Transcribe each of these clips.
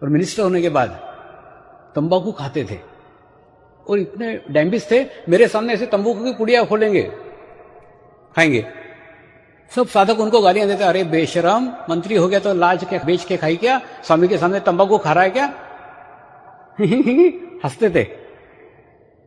और मिनिस्टर होने के बाद तंबाकू खाते थे और इतने डैम्बिस थे, मेरे सामने ऐसे तंबाकू की पुड़िया खोलेंगे, खाएंगे। सब साधक उनको गालियां देते, अरे बेशरम, मंत्री हो गया तो लाज के बेच के खाई क्या, स्वामी के सामने तंबाकू खा रहा है क्या? हंसते थे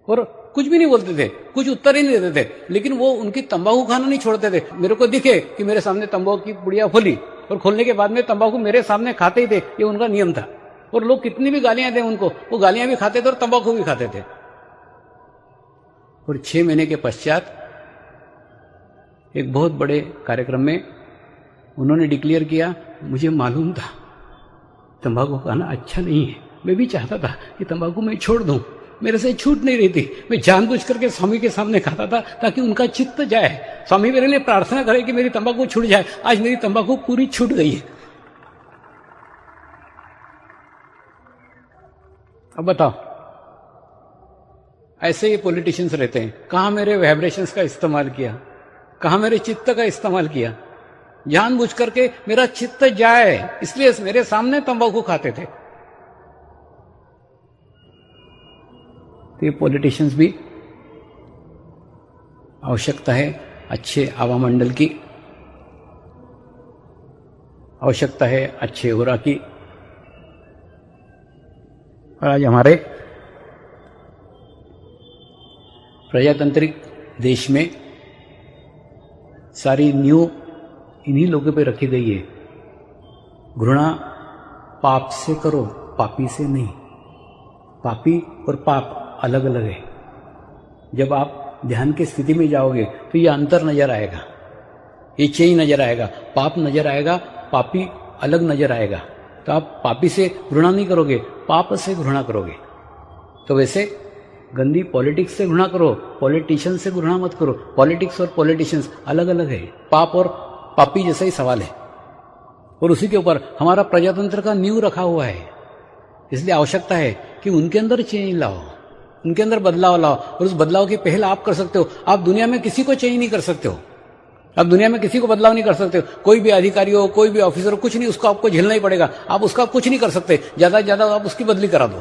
और कुछ भी नहीं बोलते थे, कुछ उत्तर ही नहीं देते थे, लेकिन वो उनकी तंबाकू खाना नहीं छोड़ते थे। मेरे को दिखे कि मेरे सामने तंबाकू की पुड़िया खोली और खोलने के बाद में तंबाकू मेरे सामने खाते ही थे, ये उनका नियम था। और लोग कितनी भी गालियां दें उनको, वो गालियां भी खाते थे और तंबाकू भी खाते थे। और 6 महीने के पश्चात एक बहुत बड़े कार्यक्रम में उन्होंने डिक्लेयर किया, मुझे मालूम था तंबाकू खाना अच्छा नहीं है, मैं भी चाहता था कि तंबाकू मैं छोड़ दूं, मेरे से छूट नहीं रही थी, मैं जानबूझ करके स्वामी के सामने खाता था ताकि उनका चित्त जाए, स्वामी मेरे लिए प्रार्थना करे कि मेरी तंबाकू छूट जाए। आज मेरी तंबाकू पूरी छूट गई है। अब बताओ, ऐसे ही पॉलिटिशियंस रहते हैं। कहां मेरे वाइब्रेशंस का इस्तेमाल किया, कहां मेरे चित्त का इस्तेमाल किया, जानबूझ करके मेरा चित्त जाए इसलिए मेरे सामने तंबाकू खाते थे। तो ये पॉलिटिशियंस भी आवश्यकता है अच्छे आवामंडल की, आवश्यकता है अच्छे ओरा की। और आज हमारे प्रजातांत्रिक देश में सारी न्यू इन्हीं लोगों पे रखी गई है। घृणा पाप से करो, पापी से नहीं। पापी और पाप अलग अलग है। जब आप ध्यान की स्थिति में जाओगे तो ये अंतर नजर आएगा, ये चेंज नजर आएगा, पाप नजर आएगा, पापी अलग नजर आएगा। तो आप पापी से घृणा नहीं करोगे, पाप से घृणा करोगे। तो वैसे गंदी पॉलिटिक्स से घृणा करो, पॉलिटिशियन से घृणा मत करो। पॉलिटिक्स और पॉलिटिशियंस अलग अलग है, पाप और पापी जैसा ही सवाल है। और उसी के ऊपर हमारा प्रजातंत्र का नींव रखा हुआ है। इसलिए आवश्यकता है कि उनके अंदर चेंज लाओ, उनके अंदर बदलाव लाओ। और उस बदलाव की पहल आप कर सकते हो। आप दुनिया में किसी को चेंज नहीं कर सकते हो, आप दुनिया में किसी को बदलाव नहीं कर सकते हो। कोई भी अधिकारी हो, कोई भी ऑफिसर हो, कुछ नहीं, उसको आपको झेलना ही पड़ेगा। आप उसका कुछ नहीं कर सकते, ज्यादा से ज्यादा आप उसकी बदली करा दो।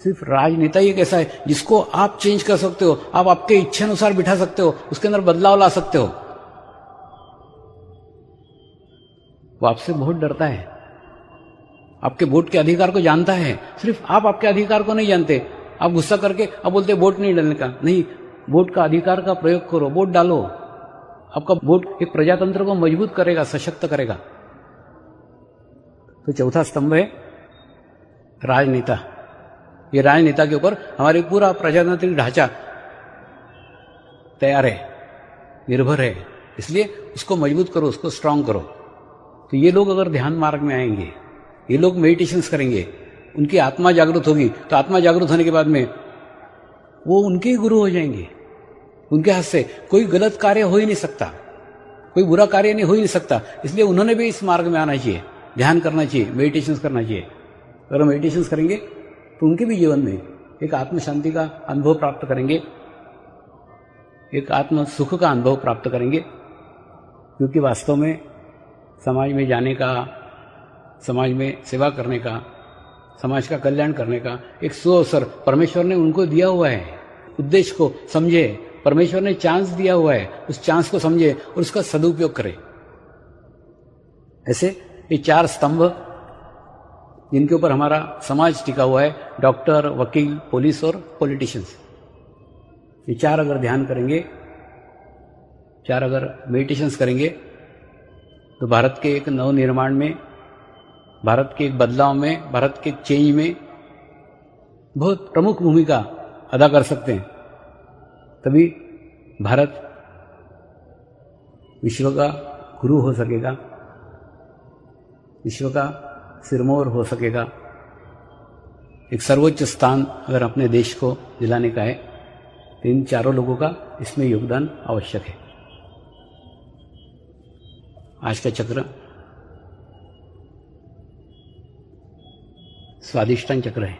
सिर्फ राजनेता ही एक ऐसा है जिसको आप चेंज कर सकते हो, आप आपके इच्छा अनुसार बिठा सकते हो, उसके अंदर बदलाव ला सकते हो। वो आपसे बहुत डरता है, आपके वोट के अधिकार को जानता है। सिर्फ आप आपके अधिकार को नहीं जानते। आप गुस्सा करके आप बोलते वोट नहीं डालने का, नहीं, वोट का अधिकार का प्रयोग करो, वोट डालो। आपका वोट एक प्रजातंत्र को मजबूत करेगा, सशक्त करेगा। तो चौथा स्तंभ है राजनेता। ये राजनेता के ऊपर हमारी पूरा प्रजातांत्रिक ढांचा तैयार है, निर्भर है। इसलिए उसको मजबूत करो, उसको स्ट्रांग करो। तो ये लोग अगर ध्यान मार्ग में आएंगे, ये लोग मेडिटेशंस करेंगे, उनकी आत्मा जागृत होगी, तो आत्मा जागृत होने के बाद में वो उनके ही गुरु हो जाएंगे। उनके हाथ से कोई गलत कार्य हो ही नहीं सकता, कोई बुरा कार्य नहीं हो ही नहीं सकता। इसलिए उन्होंने भी इस मार्ग में आना चाहिए, ध्यान करना चाहिए, मेडिटेशंस करना चाहिए। अगर मेडिटेशंस करेंगे तो उनके भी जीवन में एक आत्म शांति का अनुभव प्राप्त करेंगे, एक आत्म सुख का अनुभव प्राप्त करेंगे। क्योंकि वास्तव में समाज में जाने का, समाज में सेवा करने का, समाज का कल्याण करने का एक सुअवसर परमेश्वर ने उनको दिया हुआ है। उद्देश्य को समझे, परमेश्वर ने चांस दिया हुआ है, उस चांस को समझे और उसका सदुपयोग करे। ऐसे ये 4 स्तंभ जिनके ऊपर हमारा समाज टिका हुआ है, डॉक्टर, वकील, पुलिस और पॉलिटिशियंस, ये 4 अगर ध्यान करेंगे, 4 अगर मेडिटेशंस करेंगे तो भारत के एक नवनिर्माण में, भारत के एक बदलाव में, भारत के चेंज में बहुत प्रमुख भूमिका अदा कर सकते हैं। तभी भारत विश्व का गुरु हो सकेगा, विश्व का सिरमौर हो सकेगा। एक सर्वोच्च स्थान अगर अपने देश को दिलाने का है तो इन 4 लोगों का इसमें योगदान आवश्यक है। आज का चक्र स्वादिष्टान चक्र है।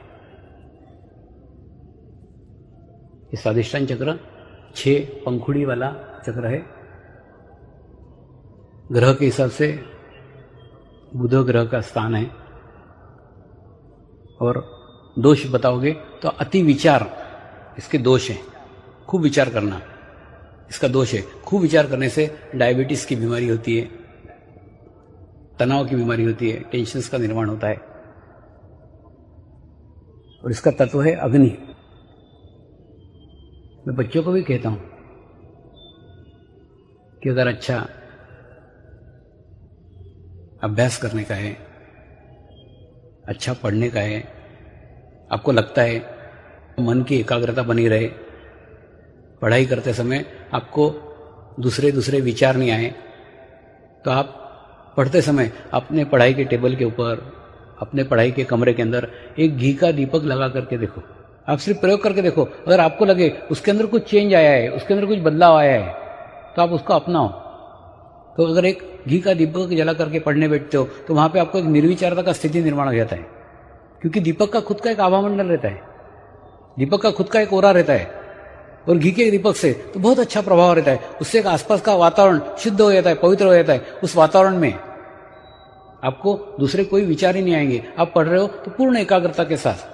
ये स्वादिष्टान चक्र 6 पंखुड़ी वाला चक्र है। ग्रह के हिसाब से बुध ग्रह का स्थान है। और दोष बताओगे तो अति विचार इसके दोष हैं। खूब विचार करना इसका दोष है। खूब विचार करने से डायबिटीज की बीमारी होती है, तनाव की बीमारी होती है, टेंशन का निर्माण होता है। और इसका तत्व है अग्नि। मैं बच्चों को भी कहता हूं कि अगर अच्छा अभ्यास करने का है, अच्छा पढ़ने का है, आपको लगता है मन की एकाग्रता बनी रहे, पढ़ाई करते समय आपको दूसरे विचार नहीं आए, तो आप पढ़ते समय अपने पढ़ाई के टेबल के ऊपर, अपने पढ़ाई के कमरे के अंदर एक घी का दीपक लगा करके देखो। आप सिर्फ प्रयोग करके देखो। अगर आपको लगे उसके अंदर कुछ चेंज आया है, उसके अंदर कुछ बदलाव आया है, तो आप उसको अपनाओ। तो अगर एक घी का दीपक जला करके पढ़ने बैठते हो तो वहां पे आपको एक निर्विचारता का स्थिति निर्माण हो जाता है, क्योंकि दीपक का खुद का एक आभामंडल रहता है, दीपक का खुद का एक ओरा रहता है। और घी के दीपक से तो बहुत अच्छा प्रभाव रहता है। उससे एक आसपास का वातावरण शुद्ध हो जाता है, पवित्र हो जाता है। उस वातावरण में आपको दूसरे कोई विचार ही नहीं आएंगे। आप पढ़ रहे हो तो पूर्ण एकाग्रता के साथ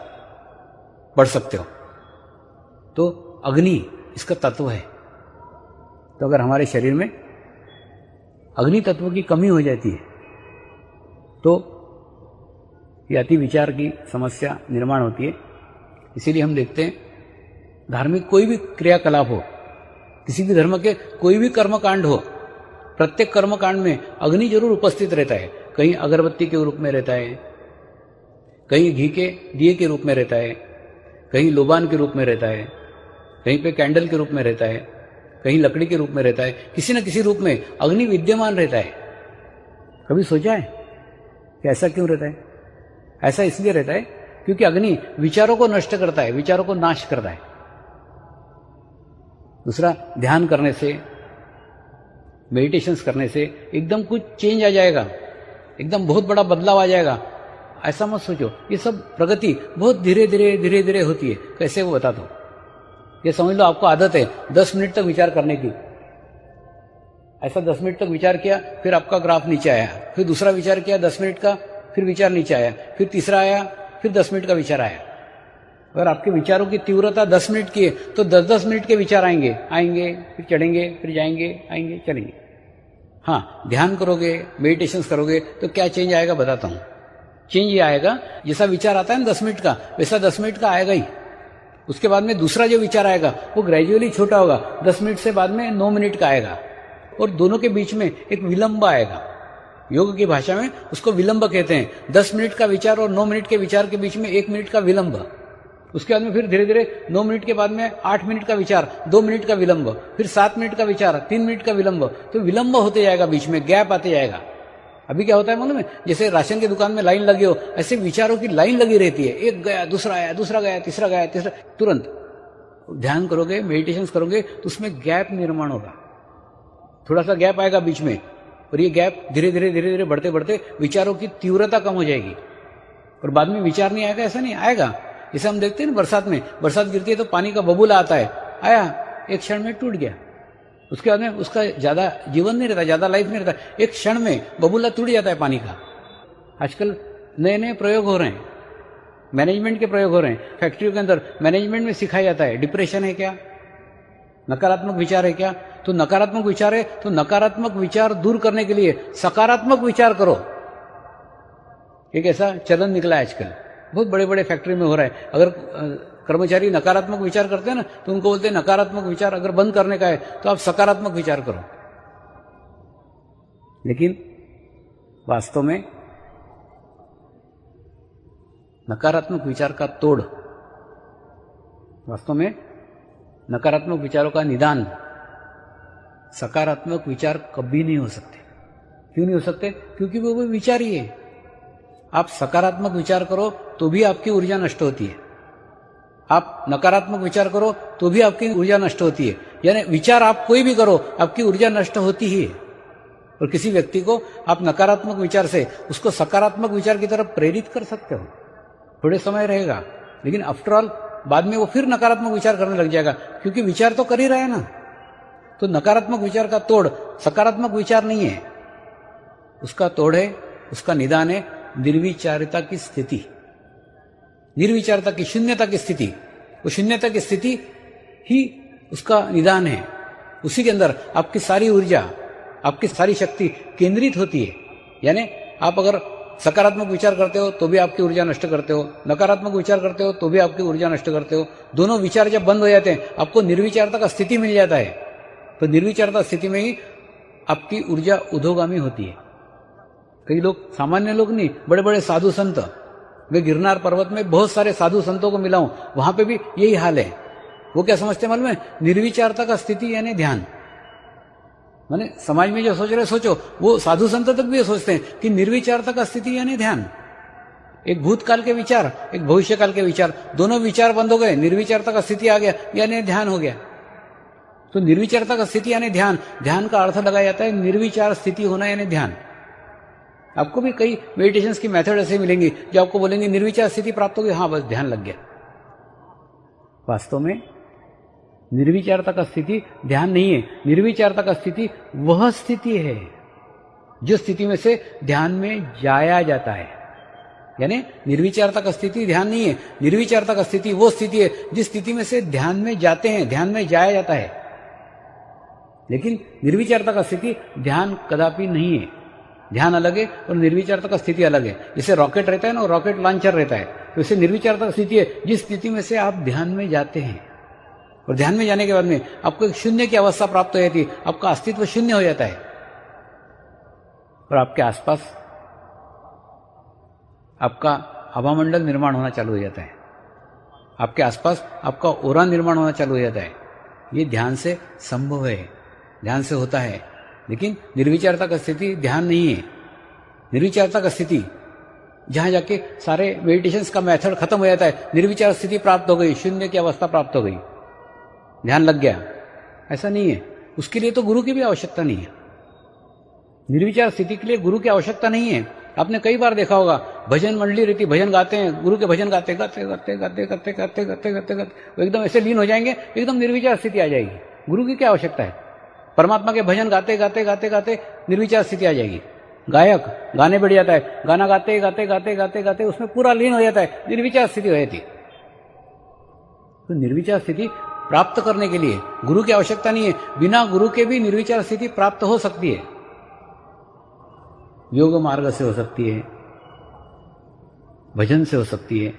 पढ़ सकते हो। तो अग्नि इसका तत्व है। तो अगर हमारे शरीर में अग्नि तत्व की कमी हो जाती है तो ये अति विचार की समस्या निर्माण होती है। इसीलिए हम देखते हैं धार्मिक कोई भी क्रियाकलाप हो, किसी भी धर्म के कोई भी कर्मकांड हो, प्रत्येक कर्मकांड में अग्नि जरूर उपस्थित रहता है। कहीं अगरबत्ती के रूप में रहता है, कहीं घी के दिए के रूप में रहता है, कहीं लोबान के रूप में रहता है, कहीं पे कैंडल के रूप में रहता है, कहीं लकड़ी के रूप में रहता है। किसी न किसी रूप में अग्नि विद्यमान रहता है। कभी सोचा है कि ऐसा क्यों रहता है? ऐसा इसलिए रहता है क्योंकि अग्नि विचारों को नष्ट करता है, विचारों को नाश करता है। दूसरा, ध्यान करने से, मेडिटेशंस करने से एकदम कुछ चेंज आ जाएगा, एकदम बहुत बड़ा बदलाव आ जाएगा, ऐसा मत सोचो। ये सब प्रगति बहुत धीरे धीरे होती है। कैसे वो बताता हूं। ये समझ लो आपको आदत है 10 मिनट तक विचार करने की। ऐसा 10 मिनट तक विचार किया, फिर आपका ग्राफ नीचे आया, फिर दूसरा विचार किया 10 मिनट का, फिर विचार नीचे आया, फिर तीसरा आया, फिर 10 मिनट का विचार आया। अगर आपके विचारों की तीव्रता 10 मिनट की है तो 10-10 मिनट के विचार आएंगे, फिर चढ़ेंगे, फिर जाएंगे, आएंगे, चलेंगे। हाँ, ध्यान करोगे, मेडिटेशन करोगे तो क्या चेंज आएगा बताता हूं। चेंज ये आएगा, जैसा विचार आता है ना 10 मिनट का, वैसा 10 मिनट का आएगा ही। उसके बाद में दूसरा जो विचार आएगा वो ग्रेजुअली छोटा होगा। 10 मिनट से बाद में 9 मिनट का आएगा, और दोनों के बीच में एक विलंब आएगा। योग की भाषा में उसको विलंब कहते हैं। 10 मिनट का विचार और 9 मिनट के विचार के बीच में 1 मिनट का विलंब। उसके बाद में फिर धीरे धीरे 9 मिनट के बाद में 8 मिनट का विचार, 2 मिनट का विलंब, फिर 7 मिनट का विचार, 3 मिनट का विलंब। तो विलंब होते जाएगा, बीच में गैप आते जाएगा। अभी क्या होता है मालूम है? जैसे राशन की दुकान में लाइन लगी हो, ऐसे विचारों की लाइन लगी रहती है। एक गया, दूसरा आया, दूसरा गया, तीसरा गया, तीसरा, तुरंत। ध्यान करोगे, मेडिटेशन करोगे तो उसमें गैप निर्माण होगा, थोड़ा सा गैप आएगा बीच में, और ये गैप धीरे धीरे बढ़ते बढ़ते विचारों की तीव्रता कम हो जाएगी, और बाद में विचार नहीं आएगा, ऐसा नहीं आएगा। जैसे हम देखते हैं ना बरसात में, बरसात गिरती है तो पानी का बबूला आता है, आया, एक क्षण में टूट गया। उसके बाद में उसका ज्यादा जीवन नहीं रहता, ज्यादा लाइफ नहीं रहता, एक क्षण में बबूला टूट जाता है पानी का। आजकल नए नए प्रयोग हो रहे हैं, मैनेजमेंट के प्रयोग हो रहे हैं। फैक्ट्रियों के अंदर मैनेजमेंट में सिखाया जाता है डिप्रेशन है क्या, नकारात्मक विचार है क्या। तो नकारात्मक विचार है तो नकारात्मक विचार दूर करने के लिए सकारात्मक विचार करो। एक ऐसा चलन निकला है आजकल, बहुत बड़े बड़े फैक्ट्री में हो रहा है। अगर कर्मचारी नकारात्मक विचार करते हैं ना तो उनको बोलते हैं नकारात्मक विचार अगर बंद करने का है तो आप सकारात्मक विचार करो। लेकिन वास्तव में नकारात्मक विचार का तोड़, वास्तव में नकारात्मक विचारों का निदान सकारात्मक विचार कभी नहीं हो सकते। क्यों नहीं हो सकते? क्योंकि वो विचार ही है। आप सकारात्मक विचार करो तो भी आपकी ऊर्जा नष्ट होती है, आप नकारात्मक विचार करो तो भी आपकी ऊर्जा नष्ट होती है। यानी विचार आप कोई भी करो आपकी ऊर्जा नष्ट होती ही है। और किसी व्यक्ति को आप नकारात्मक विचार से उसको सकारात्मक विचार की तरफ प्रेरित कर सकते हो, थोड़े समय रहेगा, लेकिन आफ्टर ऑल बाद में वो फिर नकारात्मक विचार करने लग जाएगा, क्योंकि विचार तो कर ही रहा है ना। तो नकारात्मक विचार का तोड़ सकारात्मक विचार नहीं है, उसका तोड़ है उसका निदान है निर्विचारता की स्थिति, निर्विचारता की, शून्यता की स्थिति। वो शून्यता की स्थिति ही उसका निदान है। उसी के अंदर आपकी सारी ऊर्जा, आपकी सारी शक्ति केंद्रित होती है। यानी आप अगर सकारात्मक विचार करते हो तो भी आपकी ऊर्जा नष्ट करते हो, नकारात्मक विचार करते हो तो भी आपकी ऊर्जा नष्ट करते हो। दोनों विचार जब बंद हो जाते हैं, आपको निर्विचारता का स्थिति मिल जाता है। तो निर्विचारता स्थिति में ही आपकी ऊर्जा उधोगामी होती है। कई लोग, सामान्य लोग नहीं, बड़े बड़े साधु संत, मैं गिरनार पर्वत में बहुत सारे साधु संतों को मिला हूं, वहां पे भी यही हाल है। वो क्या समझते हैं मालूम है? निर्विचारता का स्थिति यानी ध्यान। माने समाज में जो सोच रहे सोचो, वो साधु संत तक भी ये सोचते हैं कि निर्विचारता का स्थिति यानी ध्यान। एक भूतकाल के विचार, एक भविष्यकाल के विचार, दोनों विचार बंद हो गए, निर्विचारता का स्थिति आ गया, यानी ध्यान हो गया। तो निर्विचारता का स्थिति यानी ध्यान। ध्यान का अर्थ लगाया जाता है निर्विचार स्थिति होना यानी ध्यान। आपको भी कई मेडिटेशंस की मेथड ऐसे मिलेंगी जो आपको बोलेंगे निर्विचार स्थिति प्राप्त होगी, हाँ बस ध्यान लग गया। वास्तव में निर्विचारता का स्थिति ध्यान नहीं है। निर्विचारता का स्थिति वह स्थिति है जो स्थिति में से ध्यान में जाया जाता है। यानी निर्विचारता का स्थिति ध्यान नहीं है, निर्विचारता का स्थिति वो स्थिति है जिस स्थिति में से ध्यान में जाते हैं, ध्यान में जाया जाता है। लेकिन निर्विचारता का स्थिति ध्यान कदापि नहीं है। ध्यान अलग है और निर्विचारता का स्थिति अलग है। जैसे रॉकेट रहता है ना, रॉकेट लॉन्चर रहता है, तो इसे निर्विचारता की स्थिति है जिस स्थिति में से आप ध्यान में जाते हैं। और ध्यान में जाने के बाद में आपको एक शून्य की अवस्था प्राप्त हो जाती है, आपका अस्तित्व शून्य हो जाता है और आपके आसपास आपका आभामंडल निर्माण होना चालू हो जाता है, आपके आसपास आपका ओरा निर्माण होना चालू हो जाता है। ये ध्यान से संभव है, ध्यान से होता है। लेकिन निर्विचारता का स्थिति ध्यान नहीं है। निर्विचारता का स्थिति जहां जाके सारे मेडिटेशंस का मेथड खत्म हो जाता है, निर्विचार स्थिति प्राप्त हो गई, शून्य की अवस्था प्राप्त हो गई, ध्यान लग गया, ऐसा नहीं है। उसके लिए तो गुरु की भी आवश्यकता नहीं है। निर्विचार स्थिति के लिए गुरु की आवश्यकता नहीं है। आपने कई बार देखा होगा, भजन मंडली रहती, भजन गाते हैं, गुरु के भजन गाते गाते गाते गाते गाते गाते गाते गाते गाते एकदम ऐसे लीन हो जाएंगे, एकदम निर्विचार स्थिति आ जाएगी। गुरु की क्या आवश्यकता है? परमात्मा के भजन गाते गाते गाते गाते निर्विचार स्थिति आ जाएगी। गायक गाने बैठ जाता है, गाना गाते गाते गाते गाते गाते उसमें पूरा लीन हो जाता है, निर्विचार स्थिति हो जाती। तो निर्विचार स्थिति प्राप्त करने के लिए गुरु की आवश्यकता नहीं है। बिना गुरु के भी निर्विचार स्थिति प्राप्त हो सकती है। योग मार्ग से हो सकती है, भजन से हो सकती है,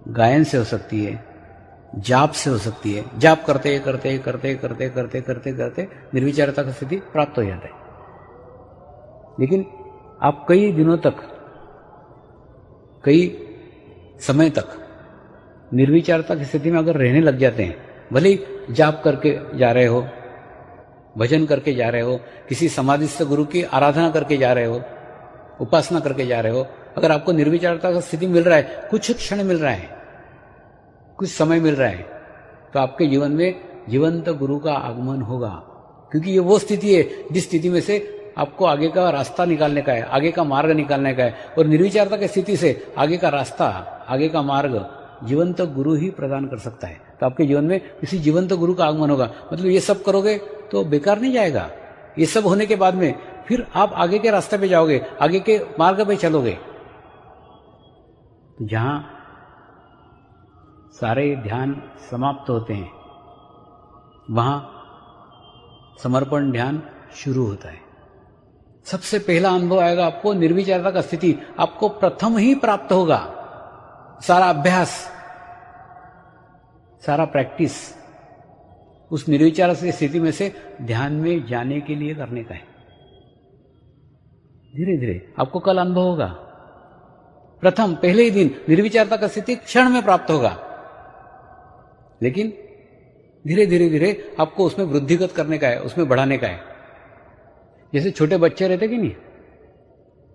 गायन से हो सकती है, जाप से हो सकती है। जाप करते करते करते करते करते करते करते निर्विचारता की स्थिति प्राप्त हो जाता है। लेकिन आप कई दिनों तक, कई समय तक निर्विचारता की स्थिति में अगर रहने लग जाते हैं, भले ही जाप करके जा रहे हो, भजन करके जा रहे हो, किसी समाधिस्थ गुरु की आराधना करके जा रहे हो, उपासना करके जा रहे हो, अगर आपको निर्विचारता की स्थिति मिल रहा है, कुछ क्षण मिल रहा है, कुछ समय मिल रहा है, तो आपके जीवन में जीवंत गुरु का आगमन होगा। क्योंकि ये वो स्थिति है जिस स्थिति में से आपको आगे का रास्ता निकालने का है, आगे का मार्ग निकालने का है। और निर्विचारता की स्थिति से आगे का रास्ता, आगे का मार्ग जीवंत गुरु ही प्रदान कर सकता है। तो आपके जीवन में किसी जीवंत गुरु का आगमन होगा। मतलब ये सब करोगे तो बेकार नहीं जाएगा। ये सब होने के बाद में फिर आप आगे के रास्ते पे जाओगे, आगे के मार्ग पे चलोगे। तो जहां सारे ध्यान समाप्त होते हैं, वहां समर्पण ध्यान शुरू होता है। सबसे पहला अनुभव आएगा आपको निर्विचारता का स्थिति, आपको प्रथम ही प्राप्त होगा। सारा अभ्यास, सारा प्रैक्टिस उस निर्विचार से स्थिति में से ध्यान में जाने के लिए करने का है। धीरे धीरे आपको कल अनुभव होगा। प्रथम पहले ही दिन निर्विचारता का स्थिति क्षण में प्राप्त होगा, लेकिन धीरे धीरे धीरे आपको उसमें वृद्धिगत करने का है, उसमें बढ़ाने का है। जैसे छोटे बच्चे रहते कि नहीं,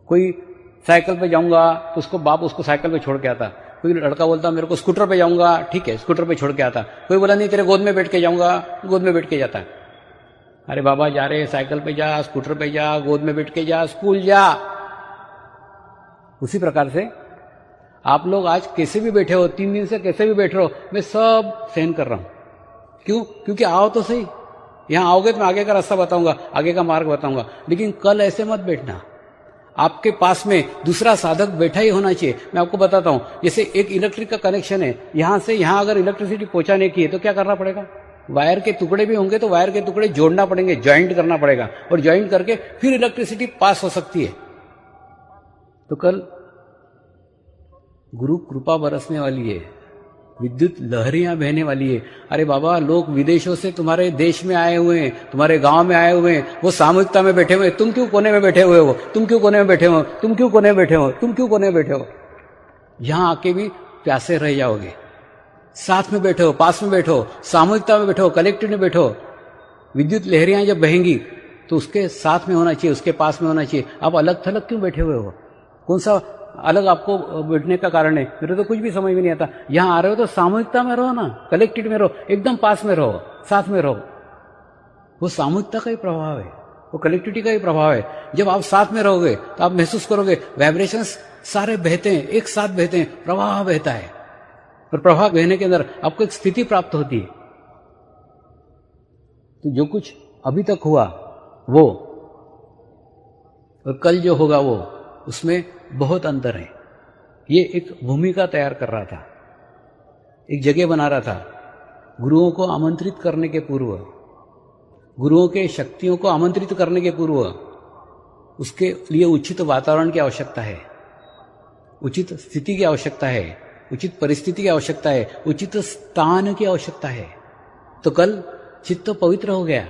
कोई साइकिल पे जाऊंगा तो उसको बाप उसको साइकिल पे छोड़ के आता, कोई लड़का बोलता मेरे को स्कूटर पे जाऊंगा, ठीक है स्कूटर पे छोड़ के आता, कोई बोला नहीं तेरे गोद में बैठ के जाऊंगा, गोद में बैठ के जाता। अरे बाबा जा रहे, साइकिल पे जा, स्कूटर पे जा, गोद में बैठ के जा, स्कूल जा। उसी प्रकार से आप लोग आज कैसे भी बैठे हो, 3 दिन से कैसे भी बैठ रहे हो, मैं सब सहन कर रहा हूं। क्यों? क्योंकि आओ तो सही, यहां आओगे तो मैं आगे का रास्ता बताऊंगा, आगे का मार्ग बताऊंगा। लेकिन कल ऐसे मत बैठना। आपके पास में दूसरा साधक बैठा ही होना चाहिए। मैं आपको बताता हूं, जैसे एक इलेक्ट्रिक का कनेक्शन है, यहां से यहां अगर इलेक्ट्रिसिटी पहुंचाने की है तो क्या करना पड़ेगा? वायर के टुकड़े भी होंगे तो वायर के टुकड़े जोड़ना पड़ेंगे, ज्वाइंट करना पड़ेगा, और ज्वाइंट करके फिर इलेक्ट्रिसिटी पास हो सकती है। तो कल गुरु कृपा बरसने वाली है, विद्युत लहरियां बहने वाली है। अरे बाबा, लोग विदेशों से तुम्हारे देश में आए हुए हैं, तुम्हारे गांव में आए हुए हैं, वो सामूहिकता में बैठे हुए हैं। तुम क्यों कोने में बैठे हुए हो? तुम क्यों कोने में बैठे हो? तुम क्यों कोने में बैठे हो? तुम क्यों कोने में बैठे हो? यहां आके भी प्यासे रह जाओगे। साथ में बैठो, पास में बैठो, सामूहिकता में बैठो, कलेक्टिव में बैठो। विद्युत लहरियां जब बहेंगी तो उसके साथ में होना चाहिए, उसके पास में होना चाहिए। आप अलग थलग क्यों बैठे हुए हो? कौन सा अलग आपको बैठने का कारण है? मेरे तो कुछ भी समझ में नहीं आता। यहां आ रहे हो तो सामूहिकता में रहो ना, कलेक्टिव में रहो, एकदम पास में रहो, साथ में रहो। वो सामूहिकता का ही प्रभाव है, वो कलेक्टिविटी का ही प्रभाव है। जब आप साथ में रहोगे तो आप महसूस करोगे वाइब्रेशंस सारे बहते हैं, एक साथ बहते हैं, प्रवाह बहता है। और प्रवाह बहने के अंदर आपको एक स्थिति प्राप्त होती है। तो जो कुछ अभी तक हुआ वो और कल जो होगा वो, उसमें बहुत अंतर है। ये एक भूमिका तैयार कर रहा था, एक जगह बना रहा था। गुरुओं को आमंत्रित करने के पूर्व, गुरुओं के शक्तियों को आमंत्रित करने के पूर्व उसके लिए उचित वातावरण की आवश्यकता है, उचित स्थिति की आवश्यकता है, उचित परिस्थिति की आवश्यकता है, उचित स्थान की आवश्यकता है। तो कल चित्त पवित्र हो गया,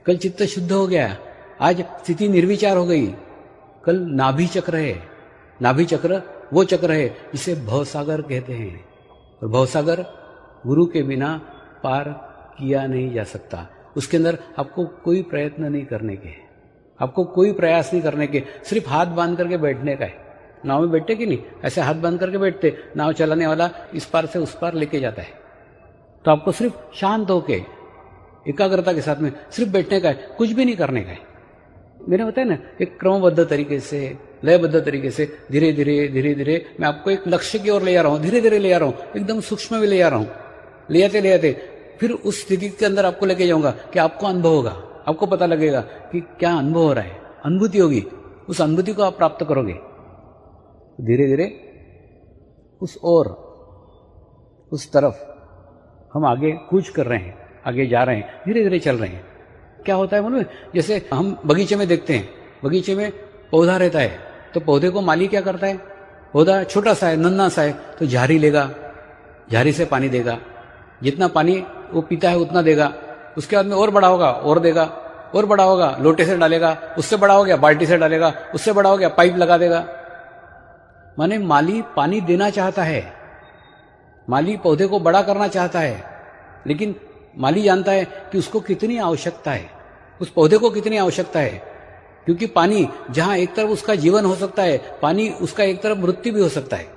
कल चित्त शुद्ध हो गया, आज स्थिति निर्विचार हो गई। कल नाभि चक्र है, नाभि चक्र वो चक्र है जिसे भवसागर कहते हैं। और भवसागर गुरु के बिना पार किया नहीं जा सकता। उसके अंदर आपको कोई प्रयत्न नहीं करने के, आपको कोई प्रयास नहीं करने के, सिर्फ हाथ बांध करके बैठने का है। नाव में बैठते कि नहीं, ऐसे हाथ बांध करके बैठते, नाव चलाने वाला इस पार से उस पार लेके जाता है। तो आपको सिर्फ शांत होके एकाग्रता के साथ में सिर्फ बैठने का है, कुछ भी नहीं करने का है। मैंने बताया ना, एक क्रमबद्ध तरीके से, लयबद्ध तरीके से, धीरे धीरे धीरे धीरे मैं आपको एक लक्ष्य की ओर ले जा रहा हूं, धीरे धीरे ले जा रहा हूं, एकदम सूक्ष्म भी ले जा रहा हूं। ले आते फिर उस स्थिति के अंदर आपको लेके जाऊंगा कि आपको अनुभव होगा, आपको पता लगेगा कि क्या अनुभव हो रहा है, अनुभूति होगी। उस अनुभूति को आप प्राप्त करोगे। धीरे धीरे उस ओर, उस तरफ हम आगे कूच कर रहे हैं, आगे जा रहे हैं, धीरे धीरे चल रहे हैं। क्या होता है मालूम है? जैसे हम बगीचे में देखते हैं, बगीचे में पौधा रहता है, तो पौधे को माली क्या करता है? पौधा छोटा सा है, नन्हा सा है, तो झाड़ी लेगा, झाड़ी से पानी देगा, जितना पानी वो पीता है उतना देगा। उसके बाद में और बड़ा होगा, और देगा, और बड़ा होगा, लोटे से डालेगा, उससे बड़ा हो गया बाल्टी से डालेगा, उससे बड़ा हो गया पाइप लगा देगा। माने माली पानी देना चाहता है, माली पौधे को बड़ा करना चाहता है, लेकिन माली जानता है कि उसको कितनी आवश्यकता है, उस पौधे को कितनी आवश्यकता है। क्योंकि पानी जहां एक तरफ उसका जीवन हो सकता है, पानी उसका एक तरफ मृत्यु भी हो सकता है,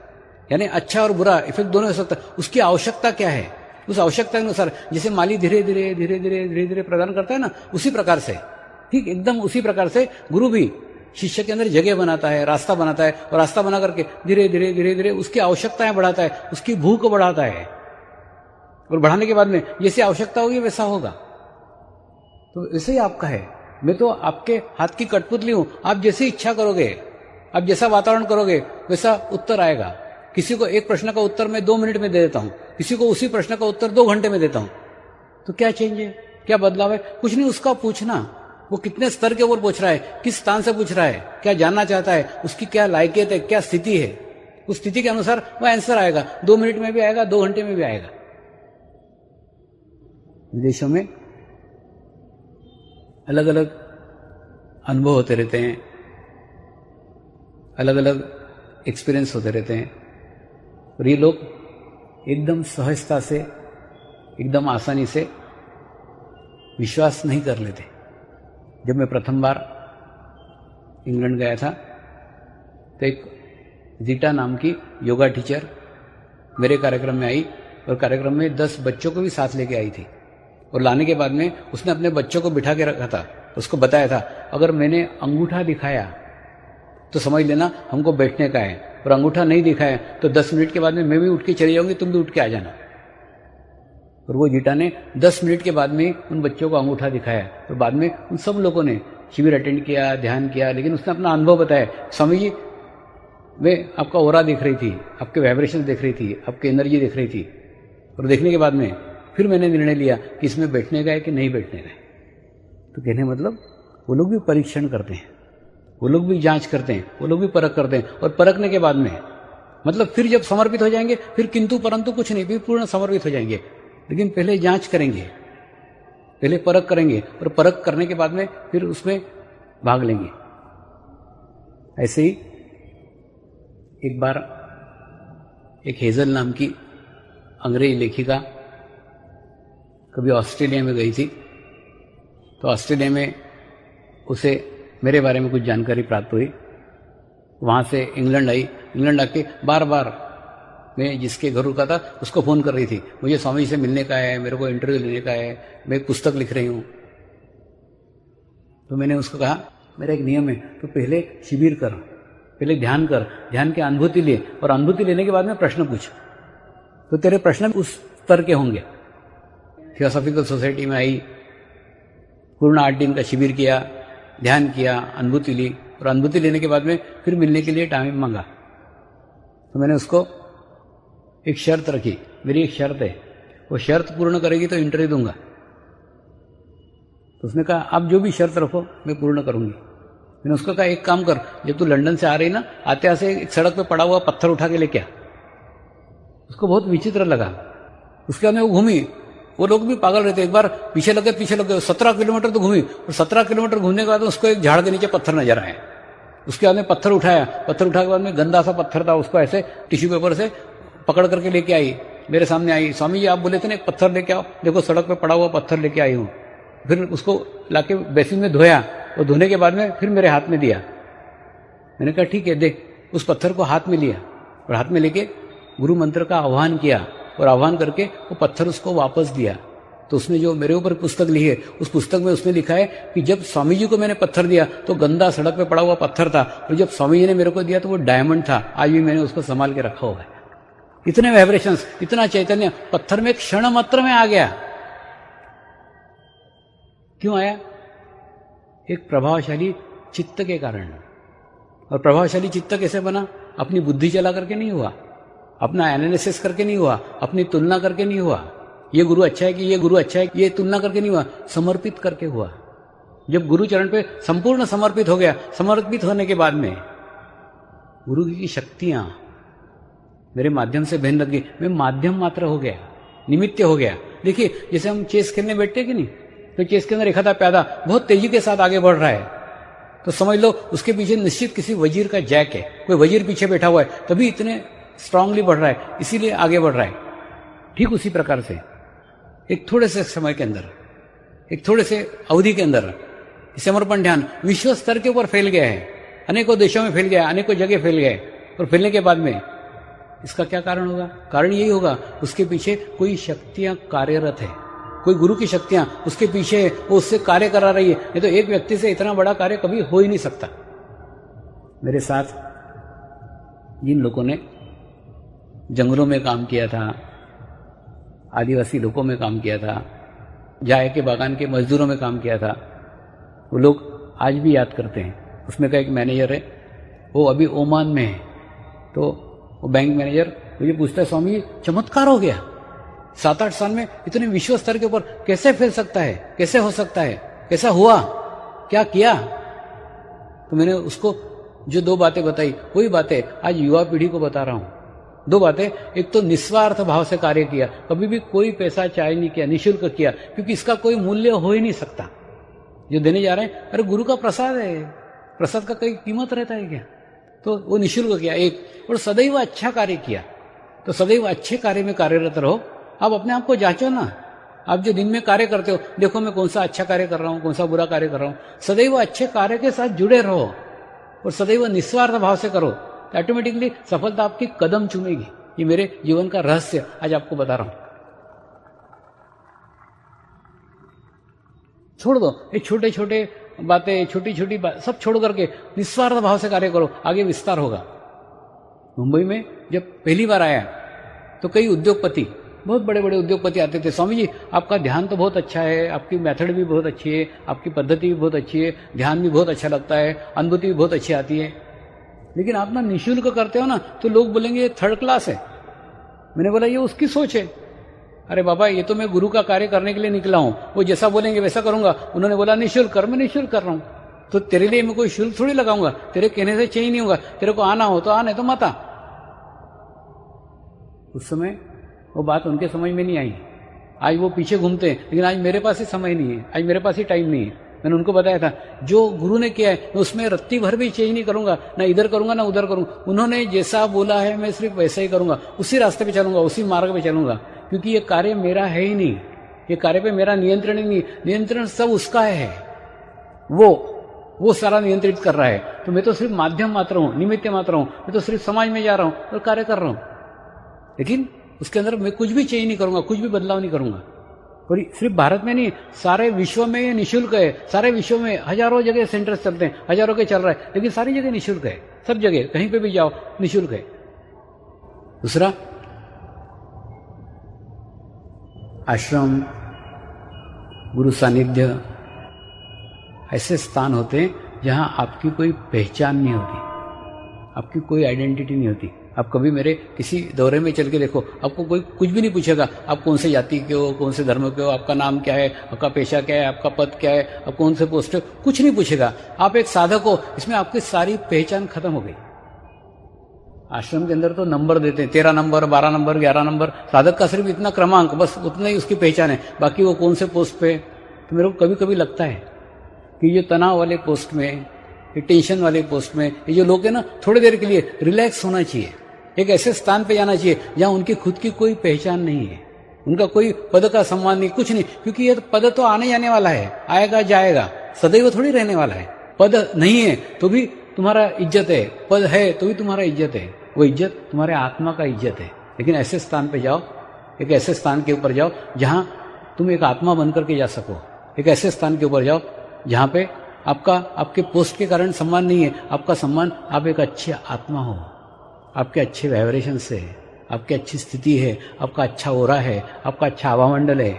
यानी अच्छा और बुरा इफेक्ट दोनों हो सकता है। उसकी आवश्यकता क्या है, उस आवश्यकता के अनुसार जैसे माली धीरे धीरे धीरे धीरे धीरे धीरे प्रदान करता है ना, उसी प्रकार से, ठीक एकदम उसी प्रकार से गुरु भी शिष्य के अंदर जगह बनाता है, रास्ता बनाता है, और रास्ता बना करके धीरे धीरे धीरे धीरे उसकी आवश्यकताएं बढ़ाता है, उसकी भूख बढ़ाता है। और बढ़ाने के बाद में जैसी आवश्यकता होगी वैसा होगा। तो ऐसे ही आपका है। मैं तो आपके हाथ की कठपुतली हूं, आप जैसी इच्छा करोगे, आप जैसा वातावरण करोगे वैसा उत्तर आएगा। किसी को एक प्रश्न का उत्तर मैं 2 मिनट में दे देता हूं, किसी को उसी प्रश्न का उत्तर 2 घंटे में देता हूं। तो क्या चेंज है, क्या बदलाव है? कुछ नहीं। उसका पूछना, वो कितने स्तर के ऊपर पूछ रहा है, किस स्थान से पूछ रहा है, क्या जानना चाहता है, उसकी क्या लायकियत है, क्या स्थिति है, उस स्थिति के अनुसार वो आंसर आएगा। 2 मिनट में भी आएगा, 2 घंटे में भी आएगा। विदेशों में अलग अलग अनुभव होते रहते हैं, अलग अलग एक्सपीरियंस होते रहते हैं, और ये लोग एकदम सहजता से, एकदम आसानी से विश्वास नहीं कर लेते। जब मैं प्रथम बार इंग्लैंड गया था तो एक जीटा नाम की योगा टीचर मेरे कार्यक्रम में आई, और कार्यक्रम में 10 बच्चों को भी साथ लेके आई थी। और लाने के बाद में उसने अपने बच्चों को बिठा के रखा था, उसको बताया था अगर मैंने अंगूठा दिखाया तो समझ लेना हमको बैठने का है, और अंगूठा नहीं दिखाया तो 10 मिनट के बाद में मैं भी उठ के चली जाऊंगी, तुम भी उठ के आ जाना। और वो जीटा ने 10 मिनट के बाद में उन बच्चों को अंगूठा दिखाया, और बाद में उन सब लोगों ने शिविर अटेंड किया, ध्यान किया, लेकिन उसने अपना अनुभव बताया। स्वामी जी, मैं आपका ओरा देख रही थी, आपके वाइब्रेशन देख रही थी, आपकी एनर्जी देख रही थी, और देखने के बाद में फिर मैंने निर्णय लिया कि इसमें बैठने का है कि नहीं बैठने का है। तो कहने मतलब वो लोग भी परीक्षण करते हैं, वो लोग भी जांच करते हैं, वो लोग भी परख करते हैं, और परखने के बाद में मतलब फिर जब समर्पित हो जाएंगे फिर किंतु परंतु कुछ नहीं, फिर पूर्ण समर्पित हो जाएंगे। लेकिन पहले जांच करेंगे, पहले परख करेंगे, और परख करने के बाद में फिर उसमें भाग लेंगे। ऐसे ही एक बार एक हेजल नाम की अंग्रेजी लेखिका कभी ऑस्ट्रेलिया में गई थी, तो ऑस्ट्रेलिया में उसे मेरे बारे में कुछ जानकारी प्राप्त हुई। वहाँ से इंग्लैंड आई, इंग्लैंड आके बार बार मैं जिसके घर रुका था उसको फ़ोन कर रही थी, मुझे स्वामी जी से मिलने का है, मेरे को इंटरव्यू लेने का है, मैं एक पुस्तक लिख रही हूँ। तो मैंने उसको कहा, मेरा एक नियम है, तो पहले शिविर कर, पहले ध्यान कर, ध्यान की अनुभूति ले, और अनुभूति लेने के बाद में प्रश्न पूछ, तो तेरे प्रश्न उस स्तर के होंगे। थियोसॉफिकल सोसाइटी में आई, पूर्ण 8 दिन का शिविर किया, ध्यान किया, अनुभूति ली, और अनुभूति लेने के बाद में फिर मिलने के लिए टाइम मांगा। तो मैंने उसको एक शर्त रखी, मेरी एक शर्त है, वो शर्त पूर्ण करेगी तो इंटरव्यू दूंगा। तो उसने कहा, आप जो भी शर्त रखो मैं पूर्ण करूंगी। मैंने उसको कहा, एक काम कर, जब तू लंदन से आ रही ना, आते आते एक सड़क पे पड़ा हुआ पत्थर उठा के लेके आ। उसको बहुत विचित्र लगा। उसके बाद में वो घूमी, वो लोग भी पागल रहते, एक बार पीछे लगे 17 किलोमीटर तो घूमी, और 17 किलोमीटर घूमने के बाद उसको एक झाड़ के नीचे पत्थर नजर आया। उसके बाद में पत्थर उठाया, पत्थर उठा के बाद में गंदा सा पत्थर था, उसको ऐसे टिश्यू पेपर से पकड़ करके लेके आई, मेरे सामने आई। स्वामी जी, आप बोले थे ना एक पत्थर लेके आओ, देखो सड़क पे पड़ा हुआ पत्थर लेके आई हूँ। फिर उसको लाके बेसिन में धोया, और धोने के बाद में फिर मेरे हाथ में दिया। मैंने कहा, ठीक है, देख। उस पत्थर को हाथ में लिया, और हाथ में लेके गुरु मंत्र का आह्वान किया, और आह्वान करके वो पत्थर उसको वापस दिया। तो उसने जो मेरे ऊपर पुस्तक लिखी है, उस पुस्तक में उसने लिखा है कि जब स्वामी जी को मैंने पत्थर दिया तो गंदा सड़क पे पड़ा हुआ पत्थर था, और जब स्वामी जी ने मेरे को दिया तो वो डायमंड था। आज भी मैंने उसको संभाल के रखा हुआ है। इतने वाइब्रेशंस, इतना चैतन्य पत्थर में क्षण मात्र में आ गया। क्यों आया? एक प्रभावशाली चित्त के कारण। और प्रभावशाली चित्त कैसे बना? अपनी बुद्धि चला करके नहीं हुआ, अपना एनालिसिस करके नहीं हुआ, अपनी तुलना करके नहीं हुआ, ये गुरु अच्छा है कि ये गुरु अच्छा है, ये तुलना करके नहीं हुआ, समर्पित करके हुआ। जब गुरु चरण पे संपूर्ण समर्पित हो गया, समर्पित होने के बाद में गुरु की शक्तियां मेरे माध्यम से बहन लग गई, मैं माध्यम मात्र हो गया, निमित्त हो गया। देखिए, जैसे हम चेस खेलने बैठते कि नहीं, तो चेस के अंदर एक आधा प्यादा बहुत तेजी के साथ आगे बढ़ रहा है, तो समझ लो उसके पीछे निश्चित किसी वजीर का जैक है, कोई वजीर पीछे बैठा हुआ है, तभी इतने स्ट्रांगली बढ़ रहा है, इसीलिए आगे बढ़ रहा है। ठीक उसी प्रकार से एक थोड़े से समय के अंदर, एक थोड़े से अवधि के अंदर समर्पण ध्यान विश्व स्तर के ऊपर फैल गया है, अनेकों देशों में फैल गया, अनेकों जगह फैल गए। और फैलने के बाद में इसका क्या कारण होगा? कारण यही होगा, उसके पीछे कोई शक्तियां कार्यरत है, कोई गुरु की शक्तियां उसके पीछे है, वो उससे कार्य करा रही है। नहीं तो एक व्यक्ति से इतना बड़ा कार्य कभी हो ही नहीं सकता। मेरे साथ जिन लोगों ने जंगलों में काम किया था, आदिवासी लोगों में काम किया था, जाए के बागान के मजदूरों में काम किया था, वो लोग आज भी याद करते हैं। उसमें का एक मैनेजर है, वो अभी ओमान में है, तो वो बैंक मैनेजर मुझे पूछता है, स्वामी चमत्कार हो गया, 7-8 साल में इतने विश्व स्तर के ऊपर कैसे फैल सकता है, कैसे हो सकता है, कैसा हुआ, क्या किया? तो मैंने उसको जो 2 बातें बताई, वही बातें आज युवा पीढ़ी को बता रहा हूं। 2 बातें, एक तो निस्वार्थ भाव से कार्य किया, कभी भी कोई पैसा चार्ज नहीं किया, निःशुल्क किया, क्योंकि इसका कोई मूल्य हो ही नहीं सकता। जो देने जा रहे हैं, अरे गुरु का प्रसाद है, प्रसाद का कोई कीमत रहता है क्या? तो वो निःशुल्क किया एक, और सदैव अच्छा कार्य किया। तो सदैव अच्छे कार्य में कार्यरत रहो। आप अपने आप को जांचो ना, आप जो दिन में कार्य करते हो, देखो मैं कौन सा अच्छा कार्य कर रहा हूं, कौन सा बुरा कार्य कर रहा हूं। सदैव अच्छे कार्य के साथ जुड़े रहो और सदैव निस्वार्थ भाव से करो, तो ऑटोमेटिकली सफलता आपकी कदम चूमेगी। ये मेरे जीवन का रहस्य आज आपको बता रहा हूं। छोड़ दो ये छोटे छोटे बातें, छोटी छोटी बात सब छोड़ करके निस्वार्थ भाव से कार्य करो, आगे विस्तार होगा। मुंबई में जब पहली बार आया तो कई उद्योगपति बहुत बड़े बड़े उद्योगपति आते थे, स्वामी जी आपका ध्यान तो बहुत अच्छा है, आपकी मेथड भी बहुत अच्छी है, आपकी पद्धति भी बहुत अच्छी है, ध्यान भी बहुत अच्छा लगता है, अनुभूति भी बहुत अच्छी आती है, लेकिन आप ना निःशुल्क करते हो ना तो लोग बोलेंगे ये थर्ड क्लास है। मैंने बोला ये उसकी सोच है। अरे बाबा ये तो मैं गुरु का कार्य करने के लिए निकला हूं, वो जैसा बोलेंगे वैसा करूंगा। उन्होंने बोला निःशुल्क कर, मैं निःशुल्क कर रहा हूं, तो तेरे लिए मैं कोई शुल्क थोड़ी लगाऊंगा, तेरे कहने से चेंज नहीं होगा, तेरे को आना हो तो आने तो मत आ। उस समय वो बात उनके समझ में नहीं आई। आज वो पीछे घूमते हैं, लेकिन आज मेरे पास ही समय नहीं है, आज मेरे पास ही टाइम नहीं है। मैंने उनको बताया था जो गुरु ने किया है मैं उसमें रत्ती भर भी चेंज नहीं करूंगा, ना इधर करूंगा ना उधर करूंगा। उन्होंने जैसा बोला है मैं सिर्फ वैसा ही करूंगा, उसी रास्ते पे चलूंगा, उसी मार्ग पे चलूंगा, क्योंकि ये कार्य मेरा है ही नहीं, ये कार्य पे मेरा नियंत्रण ही नहीं, नियंत्रण सब उसका है, वो सारा नियंत्रित कर रहा है। तो मैं तो सिर्फ माध्यम मात्र हूं, निमित्त मात्र हूं, मैं तो सिर्फ समाज में जा रहा हूं और कार्य कर रहा हूं, लेकिन उसके अंदर मैं कुछ भी चेंज नहीं करूंगा, कुछ भी बदलाव नहीं करूंगा। और सिर्फ भारत में नहीं, सारे विश्व में ये निःशुल्क है। सारे विश्व में हजारों जगह सेंटर्स चलते हैं, हजारों के चल रहा है, लेकिन सारी जगह निःशुल्क है, सब जगह कहीं पे भी जाओ निःशुल्क है। दूसरा, आश्रम, गुरु सानिध्य ऐसे स्थान होते हैं जहां आपकी कोई पहचान नहीं होती, आपकी कोई आइडेंटिटी नहीं होती। आप कभी मेरे किसी दौरे में चल के देखो, आपको कोई कुछ भी नहीं पूछेगा, आप कौन से जाति के हो, कौन से धर्म के हो, आपका नाम क्या है, आपका पेशा क्या है, आपका पद क्या है, आप कौन से पोस्ट हो, कुछ नहीं पूछेगा। आप एक साधक हो, इसमें आपकी सारी पहचान खत्म हो गई। आश्रम के अंदर तो नंबर देते हैं, 13 नंबर, 12 नंबर, 11 नंबर, साधक का सिर्फ इतना क्रमांक, बस उतना ही उसकी पहचान है, बाकी वो कौन से पोस्ट पे। तो मेरे को कभी कभी लगता है कि ये तनाव वाले पोस्ट में, ये टेंशन वाले पोस्ट में, ये जो लोग हैं ना, थोड़ी देर के लिए रिलैक्स होना चाहिए, एक ऐसे स्थान पे जाना चाहिए जहां उनकी खुद की कोई पहचान नहीं है, उनका कोई पद का सम्मान नहीं, कुछ नहीं, क्योंकि ये पद तो आने जाने वाला है, आएगा जाएगा, सदैव थोड़ी रहने वाला है। पद नहीं है तो भी तुम्हारा इज्जत है, पद है तो भी तुम्हारा इज्जत है, वो इज्जत तुम्हारे आत्मा का इज्जत है। लेकिन ऐसे स्थान पे जाओ, एक ऐसे स्थान के ऊपर जाओ जहां तुम एक आत्मा बनकर के जा सको, एक ऐसे स्थान के ऊपर जाओ जहां पे आपके पोस्ट के कारण सम्मान नहीं है, आपका सम्मान आप एक अच्छी आत्मा हो, आपके अच्छे वाइब्रेशन से है, आपकी अच्छी स्थिति है, आपका अच्छा ओरा है, आपका अच्छा आभामंडल है।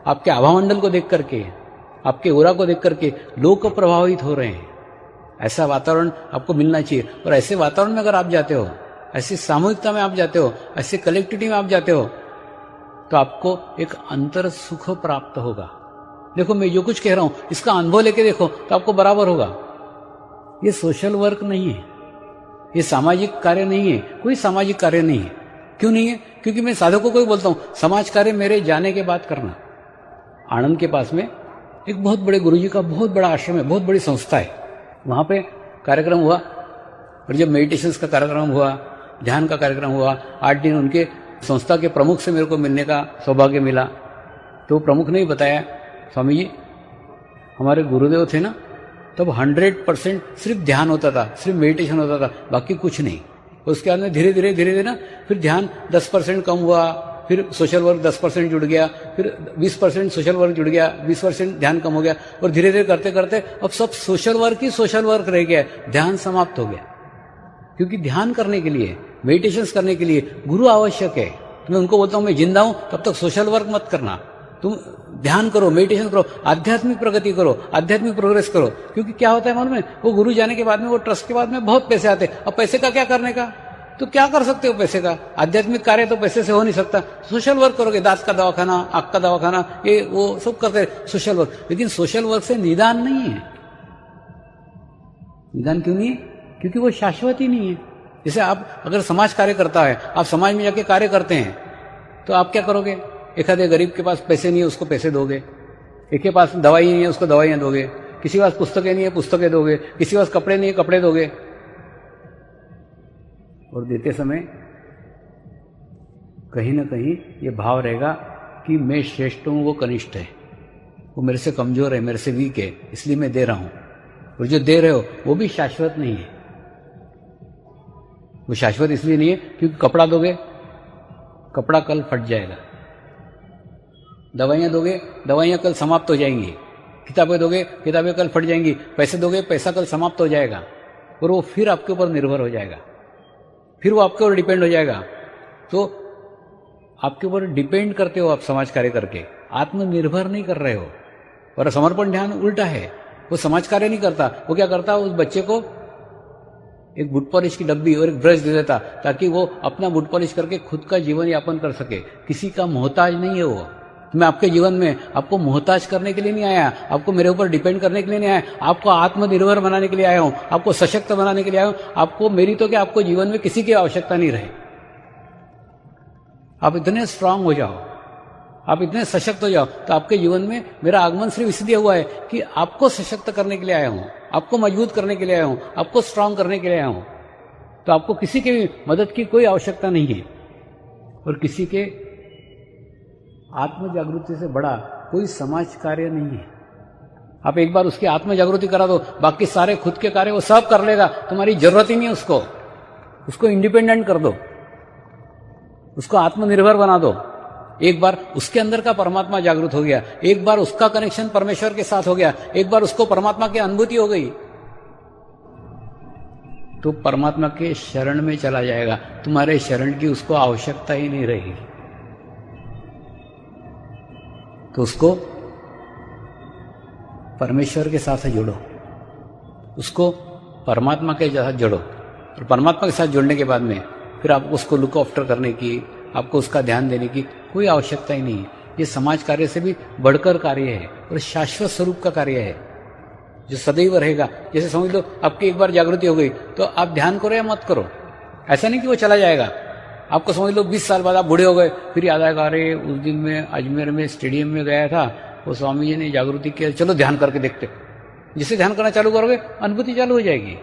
आपके आभामंडल को देख करके, आपके ओरा को देख करके लोग प्रभावित हो रहे हैं। ऐसा वातावरण आपको मिलना चाहिए। और ऐसे वातावरण में अगर आप जाते हो, ऐसी सामूहिकता में आप जाते हो, ऐसे कलेक्टिविटी में आप जाते हो, तो आपको एक अंतर सुख प्राप्त होगा। देखो मैं जो कुछ कह रहा हूं इसका अनुभव लेके देखो तो आपको बराबर होगा। ये सोशल वर्क नहीं है, ये सामाजिक कार्य नहीं है, कोई सामाजिक कार्य नहीं है। क्यों नहीं है? क्योंकि मैं साधकों को ही बोलता हूं समाज कार्य मेरे जाने के बाद करना। आनंद के पास में एक बहुत बड़े गुरुजी का बहुत बड़ा आश्रम है, बहुत बड़ी संस्था है, वहां पे कार्यक्रम हुआ। और जब मेडिटेशंस का कार्यक्रम हुआ, ध्यान का कार्यक्रम हुआ, 8 दिन उनके संस्था के प्रमुख से मेरे को मिलने का सौभाग्य मिला। तो प्रमुख ने ही बताया, स्वामी जी हमारे गुरुदेव थे ना, तब 100% सिर्फ ध्यान होता था, सिर्फ मेडिटेशन होता था, बाकी कुछ नहीं। उसके बाद में धीरे धीरे ना फिर ध्यान 10% कम हुआ, फिर सोशल वर्क 10% जुड़ गया, फिर 20% सोशल वर्क जुड़ गया, 20% ध्यान कम हो गया, और धीरे धीरे करते करते अब सब सोशल वर्क ही सोशल वर्क रह गया, ध्यान समाप्त हो गया। क्योंकि ध्यान करने के लिए, मेडिटेशन करने के लिए गुरु आवश्यक है। तो मैं उनको बोलता हूं मैं जिंदा हूं तब तक सोशल वर्क मत करना, तुम ध्यान करो, मेडिटेशन करो, आध्यात्मिक प्रगति करो, आध्यात्मिक प्रोग्रेस करो। क्योंकि क्या होता है मालूम है, वो गुरु जाने के बाद में, वो ट्रस्ट के बाद में बहुत पैसे आते हैं। अब पैसे का क्या करने का, तो क्या कर सकते हो पैसे का? आध्यात्मिक कार्य तो पैसे से हो नहीं सकता। सोशल वर्क करोगे, दांत का दवाखाना, आंख का दवाखाना, ये वो सब करते सोशल वर्क। लेकिन सोशल वर्क से निदान नहीं है। निदान क्यों नहीं है? क्योंकि वो शाश्वत ही नहीं है। जैसे आप अगर समाज कार्य करता है, आप समाज में जाके कार्य करते हैं, तो आप क्या करोगे? एक आधे गरीब के पास पैसे नहीं है, उसको पैसे दोगे। एक के पास दवाई नहीं है, उसको दवाइयां दोगे। किसी के पास पुस्तकें नहीं है, पुस्तकें दोगे। किसी के पास कपड़े नहीं है, कपड़े दोगे। और देते समय कहीं ना कहीं ये भाव रहेगा कि मैं श्रेष्ठ हूं, वो कनिष्ठ है, वो मेरे से कमजोर है, मेरे से वीक है, इसलिए मैं दे रहा हूं। और जो दे रहे हो वो भी शाश्वत नहीं है। वो शाश्वत इसलिए नहीं है क्योंकि कपड़ा दोगे, कपड़ा कल फट जाएगा। दवाइयां दोगे, दवाइयां कल समाप्त हो जाएंगी। किताबें दोगे, किताबें कल फट जाएंगी। पैसे दोगे, पैसा कल समाप्त हो जाएगा। और वो फिर आपके ऊपर निर्भर हो जाएगा, फिर वो आपके ऊपर डिपेंड हो जाएगा। तो आपके ऊपर डिपेंड करते हो आप समाज कार्य करके, आत्मनिर्भर नहीं कर रहे हो। और समर्पण ध्यान उल्टा है, वो समाज कार्य नहीं करता, वो क्या करता, उस बच्चे को एक बुट पॉलिश की डब्बी और एक ब्रश दे देता ताकि वो अपना बुट पॉलिश करके खुद का जीवन यापन कर सके। किसी का मोहताज नहीं है वो। मैं आपके जीवन में आपको मोहताज करने के लिए नहीं आया, आपको मेरे ऊपर डिपेंड करने के लिए नहीं आया, आपको आत्मनिर्भर बनाने के लिए आया हूं, आपको सशक्त बनाने के लिए आया हूं। आपको मेरी तो क्या, आपको जीवन में किसी की आवश्यकता नहीं रहे। आप इतने स्ट्रांग हो जाओ, आप इतने सशक्त हो जाओ, तो आपके जीवन में मेरा आगमन सिर्फ इसलिए हुआ है कि आपको सशक्त करने के लिए आया हूं, आपको मजबूत करने के लिए आया हूं, आपको स्ट्रांग करने के लिए आया हूं। तो आपको किसी की भी मदद की कोई आवश्यकता नहीं है, और किसी के आत्म जागृति से बड़ा कोई समाज कार्य नहीं है। आप एक बार उसकी आत्म जागृति करा दो, बाकी सारे खुद के कार्य वो सब कर लेगा, तुम्हारी जरूरत ही नहीं है उसको इंडिपेंडेंट कर दो, उसको आत्मनिर्भर बना दो। एक बार उसके अंदर का परमात्मा जागृत हो गया, एक बार उसका कनेक्शन परमेश्वर के साथ हो गया, एक बार उसको परमात्मा की अनुभूति हो गई, तो परमात्मा के शरण में चला जाएगा। तुम्हारे शरण की उसको आवश्यकता ही नहीं रहेगी। तो उसको परमेश्वर के साथ जोड़ो, उसको परमात्मा के साथ जोड़ो, और परमात्मा के साथ जोड़ने के बाद में फिर आपको उसको लुक आफ्टर करने की, आपको उसका ध्यान देने की कोई आवश्यकता ही नहीं है। ये समाज कार्य से भी बढ़कर कार्य है और शाश्वत स्वरूप का कार्य है जो सदैव रहेगा। जैसे समझ लो आपकी एक बार जागृति हो गई तो आप ध्यान करो या मत करो, ऐसा नहीं कि वो चला जाएगा। आपको समझ लो 20 साल बाद आप बूढ़े हो गए, फिर याद आएगा, अरे उस दिन मैं अजमेर में स्टेडियम में गया था, वो स्वामी जी ने जागृति किया, चलो ध्यान करके देखते। जिससे ध्यान करना चालू करोगे अनुभूति चालू हो जाएगी।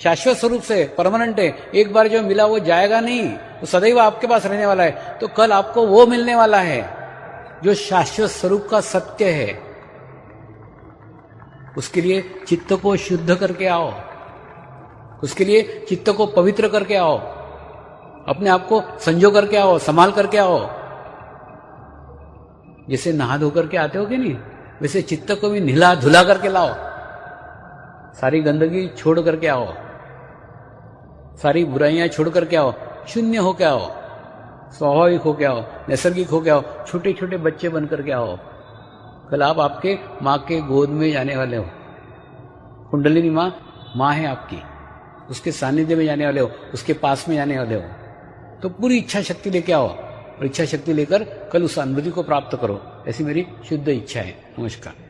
शाश्वत स्वरूप से परमानेंट है, एक बार जो मिला वो जाएगा नहीं, वो सदैव आपके पास रहने वाला है। तो कल आपको वो मिलने वाला है जो शाश्वत स्वरूप का सत्य है। उसके लिए चित्त को शुद्ध करके आओ, उसके लिए चित्त को पवित्र करके आओ, अपने आप को संजो करके आओ, संभाल करके आओ। जैसे नहा धो करके आते हो कि नहीं, वैसे चित्त को भी नहला धुला करके लाओ, सारी गंदगी छोड़ करके आओ, सारी बुराइयां छोड़ करके आओ, शून्य होके आओ, स्वाभाविक होके आओ, नैसर्गिक होके आओ, छोटे छोटे बच्चे बन करके आओ। कल आप आपके माँ के गोद में जाने वाले हो। कुंडलिनी माँ है आपकी, उसके सानिध्य में जाने वाले हो, उसके पास में जाने वाले हो। तो पूरी इच्छा शक्ति लेके आओ, और इच्छा शक्ति लेकर कल उस अनुभूति को प्राप्त करो, ऐसी मेरी शुद्ध इच्छा है। नमस्कार।